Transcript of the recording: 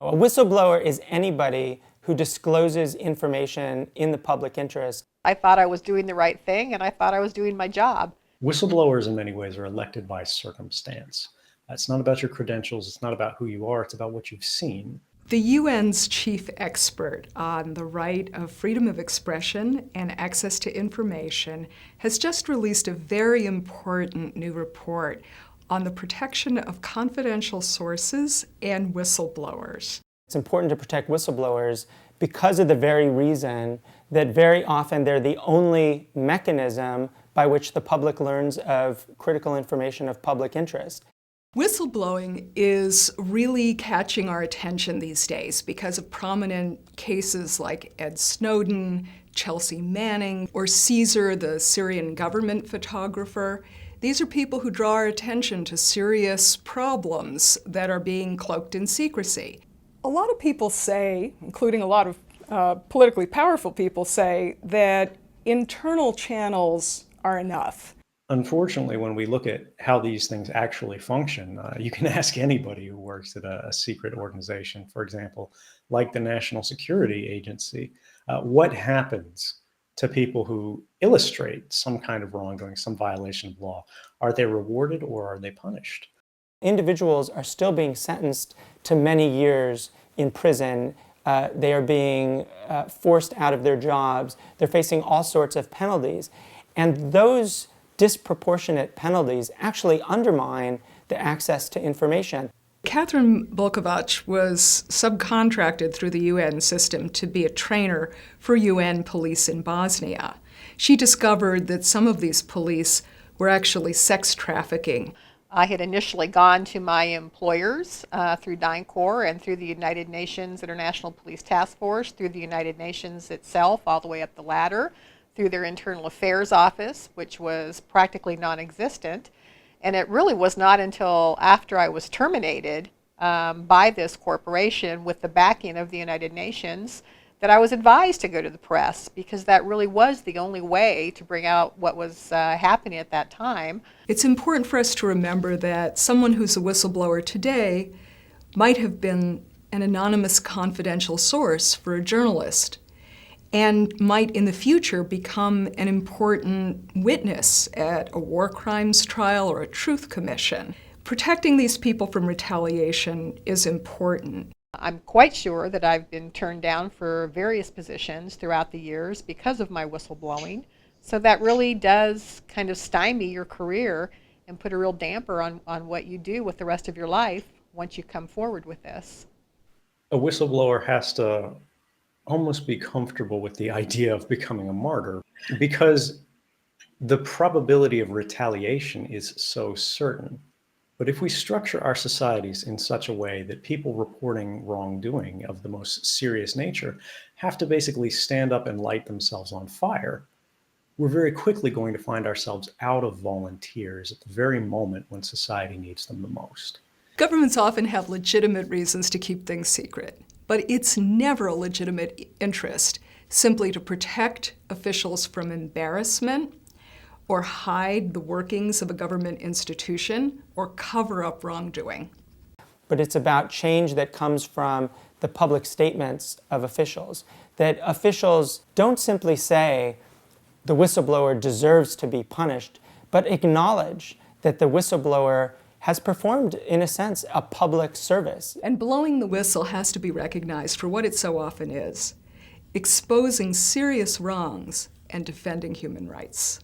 A whistleblower is anybody who discloses information in the public interest. I thought I was doing the right thing, and I thought I was doing my job. Whistleblowers, in many ways, are elected by circumstance. It's not about your credentials. It's not about who you are. It's about what you've seen. The UN's chief expert on the right of freedom of expression and access to information has just released a very important new report on the protection of confidential sources and whistleblowers. It's important to protect whistleblowers because of the very reason that very often they're the only mechanism by which the public learns of critical information of public interest. Whistleblowing is really catching our attention these days because of prominent cases like Ed Snowden, Chelsea Manning, or Caesar, the Syrian government photographer. These are people who draw our attention to serious problems that are being cloaked in secrecy. A lot of people say, including a lot of politically powerful people, say that internal channels are enough. Unfortunately, when we look at how these things actually function, you can ask anybody who works at a secret organization, for example, like the National Security Agency, what happens to people who illustrate some kind of wrongdoing, some violation of law? Are they rewarded or are they punished? Individuals are still being sentenced to many years in prison. They are being forced out of their jobs. They're facing all sorts of penalties. And those disproportionate penalties actually undermine the access to information. Catherine Bolkovac was subcontracted through the UN system to be a trainer for UN police in Bosnia. She discovered that some of these police were actually sex trafficking. I had initially gone to my employers through DynCorp and through the United Nations International Police Task Force, through the United Nations itself, all the way up the ladder, through their Internal Affairs Office, which was practically non-existent. And it really was not until after I was terminated by this corporation with the backing of the United Nations that I was advised to go to the press, because that really was the only way to bring out what was happening at that time. It's important for us to remember that someone who's a whistleblower today might have been an anonymous confidential source for a journalist, and might in the future become an important witness at a war crimes trial or a truth commission. Protecting these people from retaliation is important. I'm quite sure that I've been turned down for various positions throughout the years because of my whistleblowing. So that really does kind of stymie your career and put a real damper on what you do with the rest of your life once you come forward with this. A whistleblower has to almost be comfortable with the idea of becoming a martyr, because the probability of retaliation is so certain. But if we structure our societies in such a way that people reporting wrongdoing of the most serious nature have to basically stand up and light themselves on fire, we're very quickly going to find ourselves out of volunteers at the very moment when society needs them the most. Governments often have legitimate reasons to keep things secret, but it's never a legitimate interest simply to protect officials from embarrassment or hide the workings of a government institution or cover up wrongdoing. But it's about change that comes from the public statements of officials, that officials don't simply say the whistleblower deserves to be punished, but acknowledge that the whistleblower has performed, in a sense, a public service. And blowing the whistle has to be recognized for what it so often is: exposing serious wrongs and defending human rights.